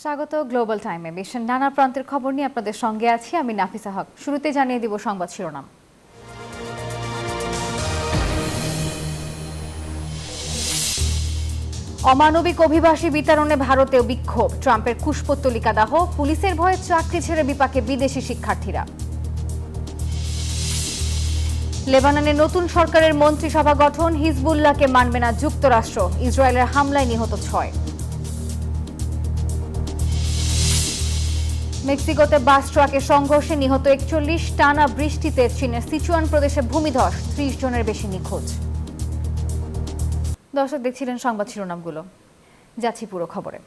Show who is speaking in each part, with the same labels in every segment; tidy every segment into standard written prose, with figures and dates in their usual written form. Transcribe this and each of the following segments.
Speaker 1: স্বাগত গ্লোবাল টাইমে। বিশ্বের নানা প্রান্তের খবর নিয়ে আপনাদের সঙ্গে আছি আমি নাফিসা হক। শুরুতে জানিয়ে দিব সংবাদ শিরোনাম। অমানবিক অভিবাসী বিতরণে ভারতেও বিক্ষোভ, ট্রাম্পের কুশপুত্তলিকা দাহ, পুলিশের ভয়ে চাকরি ছেড়ে বিপাকে বিদেশি শিক্ষার্থীরা। লেবাননে নতুন সরকারের মন্ত্রিসভা গঠন, হিজবুল্লাহকে মানবে না যুক্তরাষ্ট্র, ইসরায়েলের হামলায় নিহত 6। মেক্সিকোতে বাস ট্রাকের সংঘর্ষে নিহত 41, টানা বৃষ্টিতে চীনের সিচুয়ান প্রদেশে ভূমিধস, 30 জনের বেশি নিখোঁজ। দর্শক দেখছিলেন সংবাদ শিরোনামগুলো, যাচ্ছি পুরো খবরে।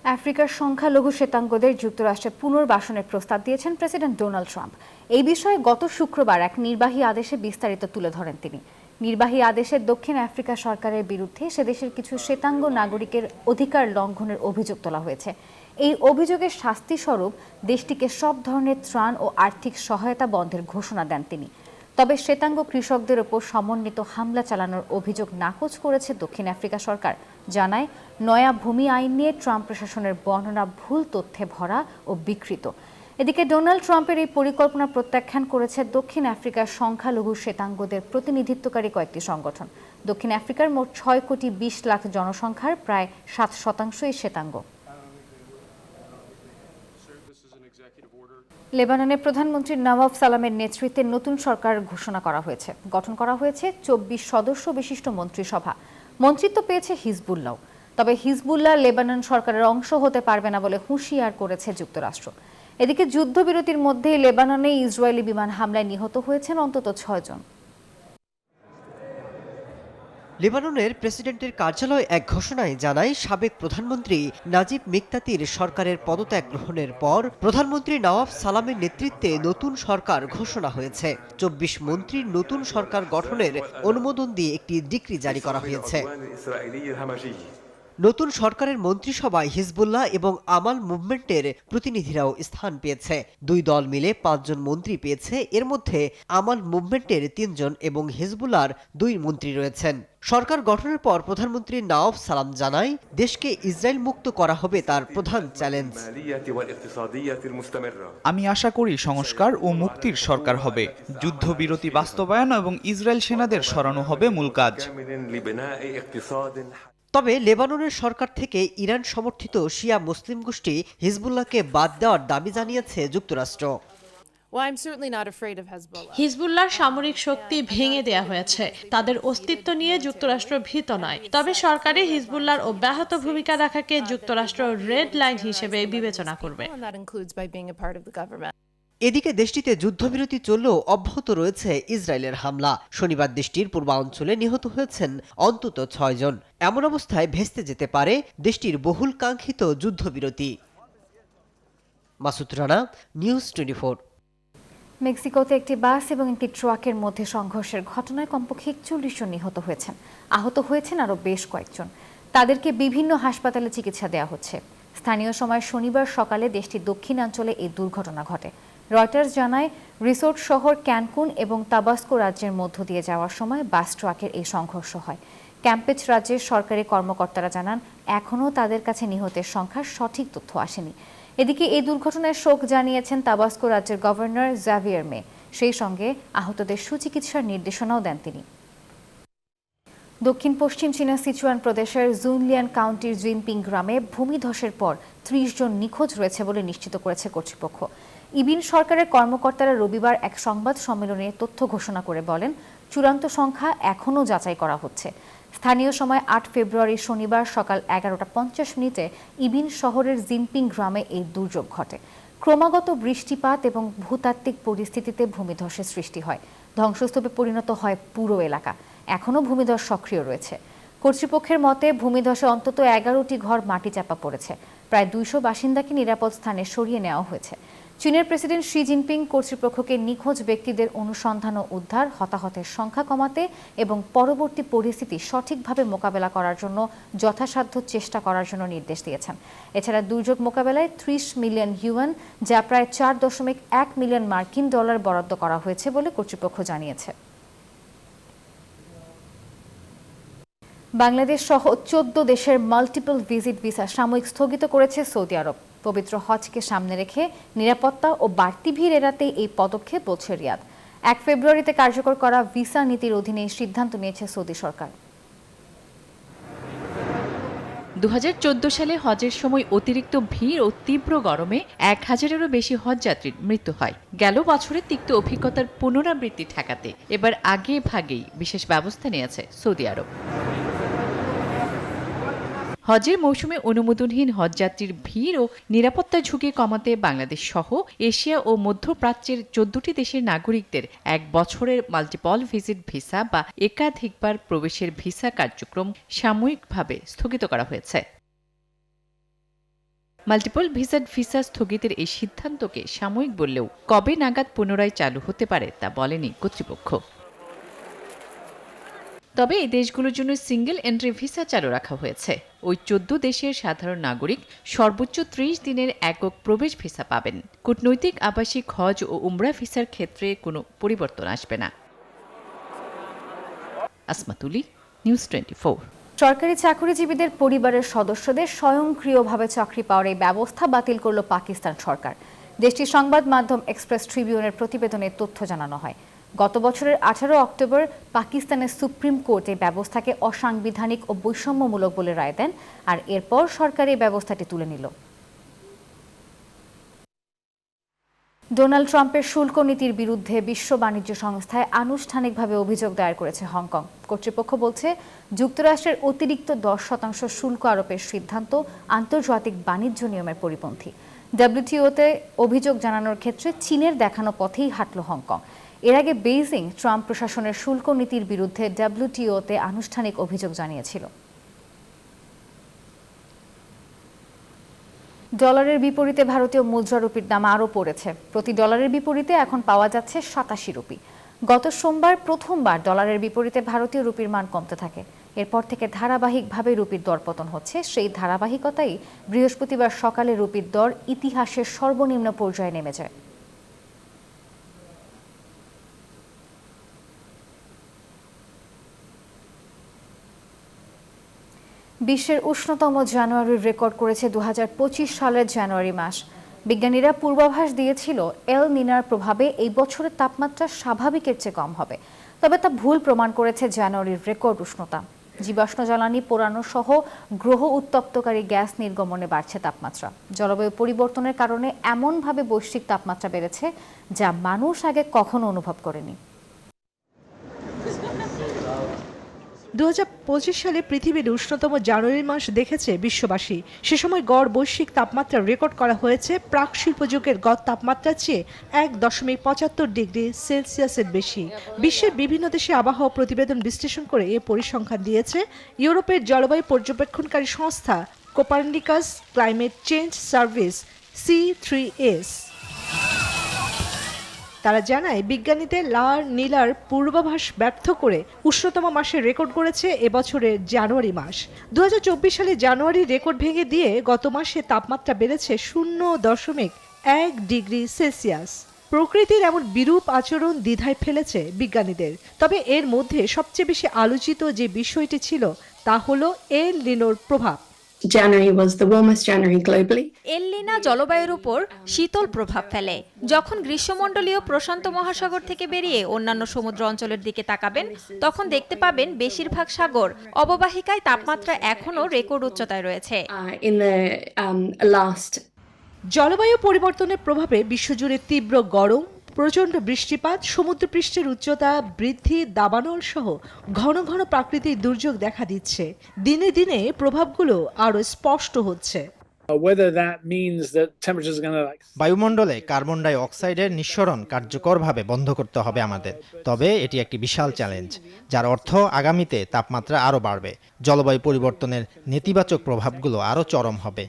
Speaker 1: আফ্রিকার সংখ্যালঘু শ্বেতাঙ্গদের যুক্তরাষ্ট্রে পুনর্বাসনের প্রস্তাব দিয়েছেন প্রেসিডেন্ট ডোনাল্ড ট্রাম্প। এই বিষয়ে গত শুক্রবার এক নির্বাহী আদেশে বিস্তারিত তুলে ধরেন তিনি। নির্বাহী আদেশে দক্ষিণ আফ্রিকা সরকারের বিরুদ্ধে সে দেশের কিছু শ্বেতাঙ্গ নাগরিকের অধিকার লঙ্ঘনের অভিযোগ তোলা হয়েছে। এই অভিযোগের শাস্তি স্বরূপ দেশটিকে সব ধরনের ত্রাণ ও আর্থিক সহায়তা বন্ধের ঘোষণা দেন তিনি। তবে শ্বেতাঙ্গ কৃষকদের ওপর সমন্বিত হামলা চালানোর অভিযোগ নাকচ করেছে দক্ষিণ আফ্রিকা সরকার। জানায়, নয়া ভূমি আইন নিয়ে ট্রাম্প প্রশাসনের বর্ণনা ভুল তথ্যে ভরা ও বিকৃত। এদিকে ডোনাল্ড ট্রাম্পের এই পরিকল্পনা প্রত্যাখ্যান করেছে দক্ষিণ আফ্রিকার সংখ্যালঘু শ্বেতাঙ্গদের প্রতিনিধিত্বকারী কয়েকটি সংগঠন। দক্ষিণ আফ্রিকার মোট 6,20,00,000 জনসংখ্যার প্রায় 7% শ্বেতাঙ্গ। লেবাননের প্রধানমন্ত্রী নওয়াব সালামের নেতৃত্বে নতুন সরকার ঘোষণা করা হয়েছে। গঠন করা হয়েছে 24 সদস্য বিশিষ্ট মন্ত্রিসভা। মন্ত্রিত্ব পেয়েছে হিজবুল্লাহ। তবে হিজবুল্লাহ লেবানন সরকারের অংশ হতে পারবে না বলে হুঁশিয়ার করেছে যুক্তরাষ্ট্র। এদিকে যুদ্ধবিরতির মধ্যেই লেবাননে ইসরায়েলি বিমান হামলায় নিহত হয়েছেন অন্তত 6 জন।
Speaker 2: লেবাননের প্রেসিডেন্টের কার্যালয় এক ঘোষণায় জানায়, সাবেক প্রধানমন্ত্রী নাজিব মিকতাতির সরকারের পদত্যাগ গ্রহণের পর প্রধানমন্ত্রী নওয়াব সালামের নেতৃত্বে নতুন সরকার ঘোষণা হয়েছে। 24 মন্ত্রীর নতুন সরকার গঠনের অনুমোদন দিয়ে একটি ডিক্রি জারি করা হয়েছে। নতুন সরকারের মন্ত্রিসভায় হিজবুল্লাহ এবং আমাল মুভমেন্টের প্রতিনিধিরাও স্থান পেয়েছে। দুই দল মিলে 5 জন মন্ত্রী পেয়েছে। এর মধ্যে আমাল মুভমেন্টের 3 জন এবং হিজবুল্লাহর 2 মন্ত্রী রয়েছেন। সরকার গঠনের পর প্রধানমন্ত্রী নওয়াব সালাম জানায়, দেশকে ইসরায়েল মুক্ত করা হবে তার প্রধান চ্যালেঞ্জ।
Speaker 3: আমি আশা করি সংস্কার ও মুক্তির সরকার হবে। যুদ্ধবিরতি বাস্তবায়ন এবং ইসরায়েল সেনাদের সরানো হবে মূল কাজ।
Speaker 2: তবে লেবাননের সরকার থেকে ইরান সমর্থিত শিয়া মুসলিম গোষ্ঠী হিজবুল্লাহকে বাদ দেওয়ার দাবি জানিয়েছে যুক্তরাষ্ট্র।
Speaker 4: হিজবুল্লাহর সামরিক শক্তি ভেঙে দেয়া হয়েছে। তাদের অস্তিত্ব নিয়ে যুক্তরাষ্ট্র ভীত নয়। তবে সরকারে হিজবুল্লাহর অব্যাহত ভূমিকা রাখাকে যুক্তরাষ্ট্র রেড লাইন হিসেবে বিবেচনা করবে।
Speaker 2: এদিকে দেশটিতে যুদ্ধবিরতি চললেও অব্যাহত রয়েছে ইসরায়েলের হামলা। শনিবার দেশটির পূর্বাঞ্চলে নিহত হয়েছেন অন্তত 6 জন। এমন অবস্থায় ভেস্তে যেতে পারে দেশটির বহুল কাঙ্ক্ষিত যুদ্ধবিরতি। মাসুদ রানা, নিউজ 24।
Speaker 1: মেক্সিকোতে একটি বাস এবং একটি ট্রাকের মধ্যে সংঘর্ষের ঘটনায় কমপক্ষে 41 জন নিহত হয়েছেন। আহত হয়েছেন আরও বেশ কয়েকজন। তাদেরকে বিভিন্ন হাসপাতালে চিকিৎসা দেওয়া হচ্ছে। স্থানীয় সময় শনিবার সকালে দেশটির দক্ষিণাঞ্চলে এই দুর্ঘটনা ঘটে। রয়টার্স জানায়, রিসোর্ট শহর ক্যানকুন এবং তাবাস্কো রাজ্যের মধ্য দিয়ে যাওয়ার সময় বাস ট্রাকের এই সংঘর্ষ হয়। ক্যাম্পেচ রাজ্যের সরকারি কর্মকর্তারা জানান, এখনও তাদের কাছে নিহতের সংখ্যার সঠিক তথ্য আসেনি। এদিকে এই দুর্ঘটনায় শোক জানিয়েছেন তাবাস্কো রাজ্যের গভর্নর জাভিয়ার মে। সেই সঙ্গে আহতদের সুচিকিৎসার নির্দেশনাও দেন তিনি। দক্ষিণ পশ্চিম চীনের সিচুয়ান প্রদেশের জুনলিয়ান কাউন্টির জিনপিং গ্রামে ভূমিধসের পর 30 জন নিখোঁজ রয়েছে বলে নিশ্চিত করেছে কর্তৃপক্ষ। ইবিন সরকারের কর্মকর্তারা রবিবার এক সংবাদ সম্মেলনে তথ্য ঘোষণা করে বলেন, চূড়ান্ত সংখ্যা এখনও যাচাই করা হচ্ছে। স্থানীয় সময় 8 ফেব্রুয়ারি শনিবার সকাল 11:50 ইবিন শহরের জিনপিং গ্রামে এই দুর্যোগ ঘটে। ক্রমাগত বৃষ্টিপাত এবং ভূতাত্ত্বিক পরিস্থিতিতে ভূমিধসের সৃষ্টি হয়। ধ্বংসস্তূপে পরিণত হয় পুরো এলাকা। এখনও ভূমিধস সক্রিয় রয়েছে। কর্তৃপক্ষের মতে ভূমিধসে অন্তত 11টি ঘর মাটি চাপা পড়েছে। প্রায় 200 বাসিন্দাকে নিরাপদ স্থানে সরিয়ে নেওয়া হয়েছে। চীনের প্রেসিডেন্ট শি জিনপিং কর্তৃপক্ষকে নিখোঁজ ব্যক্তিদের অনুসন্ধান ও উদ্ধার, হতাহতের সংখ্যা কমাতে এবং পরবর্তী পরিস্থিতি সঠিকভাবে মোকাবেলা করার জন্য যথাসাধ্য চেষ্টা করার জন্য নির্দেশ দিয়েছেন। এছাড়া দুর্যোগ মোকাবেলায় 30 মিলিয়ন ইউয়ান, যা প্রায় 4.1 মিলিয়ন মার্কিন ডলার বরাদ্দ করা হয়েছে বলে কর্তৃপক্ষ জানিয়েছে। বাংলাদেশ সহ 14 দেশের মাল্টিপল ভিজিট ভিসা সাময়িক স্থগিত করেছে সৌদি আরব। পবিত্র হজকে সামনে রেখে নিরাপত্তা ও বাড়তি ভিড় এড়াতে এই পদক্ষেপ বলছে রিয়াদ। 1 ফেব্রুয়ারিতে কার্যকর করা ভিসা নীতির অধীনে সিদ্ধান্ত নিয়েছে সৌদি সরকার।
Speaker 5: 2014 সালে হজের সময় অতিরিক্ত ভিড় ও তীব্র গরমে 1000-এরও বেশি হজযাত্রীর মৃত্যু হয়। গেল বছরে তিক্ত অভিজ্ঞতার পুনরাবৃত্তি ঠেকাতে এবার আগে ভাগেই বিশেষ ব্যবস্থা নিয়েছে সৌদি আরব। হজের মৌসুমে অনুমোদনহীন হজযাত্রীর ভিড় ও নিরাপত্তা ঝুঁকি কমাতে বাংলাদেশ সহ এশিয়া ও মধ্যপ্রাচ্যের 14টি দেশের নাগরিকদের 1 বছরের মাল্টিপল ভিজিট ভিসা বা একাধিকবার প্রবেশের ভিসা কার্যক্রম সাময়িকভাবে স্থগিত করা হয়েছে। মাল্টিপল ভিজিট ভিসা স্থগিতের এই সিদ্ধান্তকে সাময়িক বললেও কবে নাগাদ পুনরায় চালু হতে পারে তা বলেনি কর্তৃপক্ষ। তবে এই দেশগুলোর জন্য সিঙ্গেল এন্ট্রি ভিসা চালু রাখা হয়েছে। ওই 14 দেশের সাধারণ নাগরিক সর্বোচ্চ 30 দিনের একক প্রবেশ ভিসা পাবেন। কূটনৈতিক, আবাসিক, হজ ও উমরা ভিসার ক্ষেত্রে কোনো পরিবর্তন আসবে না। আসমাতুলি, নিউজ 24।
Speaker 1: সরকারি চাকরিজীবীদের পরিবারের সদস্যদের স্বয়ংক্রিয়ভাবে চাকরি পাওয়ার এই ব্যবস্থা বাতিল করল পাকিস্তান সরকার। দেশটির সংবাদ মাধ্যম এক্সপ্রেস ট্রিবিউনের প্রতিবেদনে তথ্য জানানো হয়। গত বছরের 18 অক্টোবর পাকিস্তানের সুপ্রিম কোর্ট এই ব্যবস্থাকে অসাংবিধানিক ও বৈষম্যমূলক বলে রায় দেন, আর এরপর সরকার এই ব্যবস্থাটি তুলে নিল। ডোনাল্ড ট্রাম্পের শুল্ক নীতির বিরুদ্ধে বিশ্ব বাণিজ্য সংস্থায় আনুষ্ঠানিকভাবে অভিযোগ দায়ের করেছে হংকং। কর্তৃপক্ষ বলছে, যুক্তরাষ্ট্রের অতিরিক্ত 10% শুল্ক আরোপের সিদ্ধান্ত আন্তর্জাতিক বাণিজ্য নিয়মের পরিপন্থী। ডব্লিউটিওতে অভিযোগ জানানোর ক্ষেত্রে চীনের দেখানো পথেই হাঁটল হংকং। এর আগে বেইজিং ট্রাম্প প্রশাসনের শুল্ক নীতির বিরুদ্ধে ডব্লিউটিওতে আনুষ্ঠানিক অভিযোগ জানিয়েছিল। ডলারের বিপরীতে ভারতীয় মুদ্রা রুপির দাম আরও পড়েছে। প্রতি ডলারের বিপরীতে এখন পাওয়া যাচ্ছে 87 রুপি। গত সোমবার প্রথমবার ডলারের বিপরীতে ভারতীয় রুপির মান কমতে থাকে। এরপর থেকে ধারাবাহিকভাবে রুপির দরপতন হচ্ছে। সেই ধারাবাহিকতাই বৃহস্পতিবার সকালে রুপির দর ইতিহাসের সর্বনিম্ন পর্যায়ে নেমে যায়। বিশ্বের উষ্ণতম জানুয়ারির রেকর্ড করেছে 2025 সালের জানুয়ারি মাস। বিজ্ঞানীরা পূর্বাভাস দিয়েছিল এল নিনার প্রভাবে এই বছরের তাপমাত্রা স্বাভাবিকের চেয়ে কম হবে। তবে তা ভুল প্রমাণ করেছে জানুয়ারির রেকর্ড উষ্ণতা। জীবাশ্ম জ্বালানি পোড়ানো সহ গ্রহ উত্তপ্তকারী গ্যাস নির্গমনে বাড়ছে তাপমাত্রা। জলবায়ু পরিবর্তনের কারণে এমনভাবে বৈশ্বিক তাপমাত্রা বেড়েছে যা মানুষ আগে কখনো অনুভব করেনি।
Speaker 6: 2025 সালে পৃথিবীর উষ্ণতম জানুয়ারি মাস দেখেছে বিশ্ববাসী। সে সময় গড় বৈশ্বিক তাপমাত্রা রেকর্ড করা হয়েছে প্রাক শিল্পযুগের গড় তাপমাত্রার চেয়ে 1.75 ডিগ্রি সেলসিয়াসের বেশি। বিশ্বের বিভিন্ন দেশে আবহাওয়া প্রতিবেদন বিশ্লেষণ করে এ পরিসংখ্যান দিয়েছে ইউরোপের জলবায়ু পর্যবেক্ষণকারী সংস্থা Copernicus climate change service C3S। তারা জানায়, বিজ্ঞানীদের লার নীলার পূর্বাভাস ব্যর্থ করে উষ্ণতম মাসের রেকর্ড করেছে এবছরের জানুয়ারি মাস। 2024 সালে জানুয়ারি রেকর্ড ভেঙে দিয়ে গত মাসে তাপমাত্রা বেড়েছে 0.1 ডিগ্রি সেলসিয়াস। প্রকৃতির এমন বিরূপ আচরণ দ্বিধায় ফেলেছে বিজ্ঞানীদের। তবে এর মধ্যে সবচেয়ে বেশি আলোচিত যে বিষয়টি ছিল তা হলো এল নিনোর প্রভাব।
Speaker 7: January was the warmest January globally.
Speaker 8: এল নিনা জলবায়ুর উপর শীতল প্রভাব ফেলে। যখন গ্রীষ্মমণ্ডলীয় প্রশান্ত মহাসাগর থেকে বেরিয়ে অন্যান্য সমুদ্র অঞ্চলের দিকে তাকাবেন, তখন দেখতে পাবেন বেশিরভাগ সাগর অববাহিকায় তাপমাত্রা এখনও রেকর্ড উচ্চতায় রয়েছে।
Speaker 7: In the last
Speaker 6: জলবায়ু পরিবর্তনের প্রভাবে বিশ্বজুড়ে তীব্র গরম, প্রচণ্ড বৃষ্টিপাত, সমুদ্রপৃষ্ঠের উচ্চতা বৃদ্ধি, দাবানল সহ ঘন ঘন প্রাকৃতিক দুর্যোগ দেখা দিচ্ছে। দিনে দিনে প্রভাবগুলো আরও স্পষ্ট হচ্ছে।
Speaker 9: বায়ুমণ্ডলে কার্বন ডাই অক্সাইডের নিঃসরণ কার্যকরভাবে বন্ধ করতে হবে আমাদের। তবে এটি একটি বিশাল চ্যালেঞ্জ, যার অর্থ আগামীতে তাপমাত্রা আরও বাড়বে। জলবায়ু পরিবর্তনের নেতিবাচক প্রভাবগুলো আরও চরম হবে।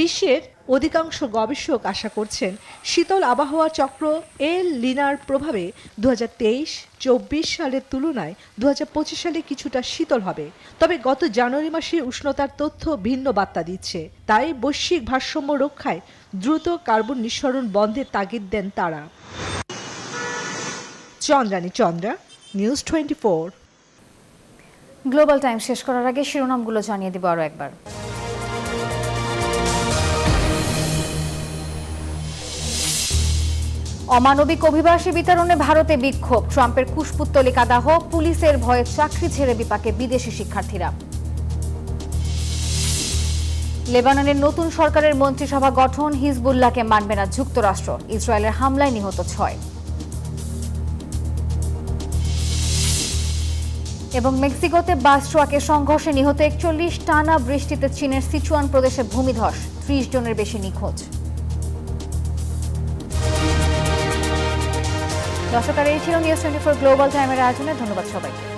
Speaker 6: বিশ্বের অধিকাংশ গবেষক আশা করছেন শীতল আবহাওয়া চক্র এল লিনার প্রভাবে 2023-24 সালের তুলনায় 2025 সালে কিছুটা শীতল হবে। তবে গত জানুয়ারি মাসে উষ্ণতার তথ্য ভিন্ন বার্তা দিচ্ছে। তাই বৈশ্বিক ভারসাম্য রক্ষায় দ্রুত কার্বন নিঃসরণ বন্ধের তাগিদ দেন তারা। Chandrani Chandra, news 24।
Speaker 1: Global time শেষ করার আগে শিরোনামগুলো জানিয়ে দিব আরও একবার। অমানবিক অভিবাসী বিতরণে ভারতে বিক্ষোভ, ট্রাম্পের কুশপুত্তলিকা দাহ, পুলিশের ভয়ে চাকরি ছেড়ে বিপাকে বিদেশি শিক্ষার্থীরা। লেবাননের নতুন সরকারের মন্ত্রিসভা গঠন, হিজবুল্লাহকে মানবে না যুক্তরাষ্ট্র, ইসরায়েলের হামলায় নিহত 6। এবং মেক্সিকোতে বাস ট্রাকের সংঘর্ষে নিহত 41, টানা বৃষ্টিতে চীনের সিচুয়ান প্রদেশে ভূমিধস, 30 জনের বেশি নিখোঁজ। দর্শক, এই ছিল নিউজ 24 গ্লোবাল টাইমের আয়োজনে। ধন্যবাদ সবাইকে।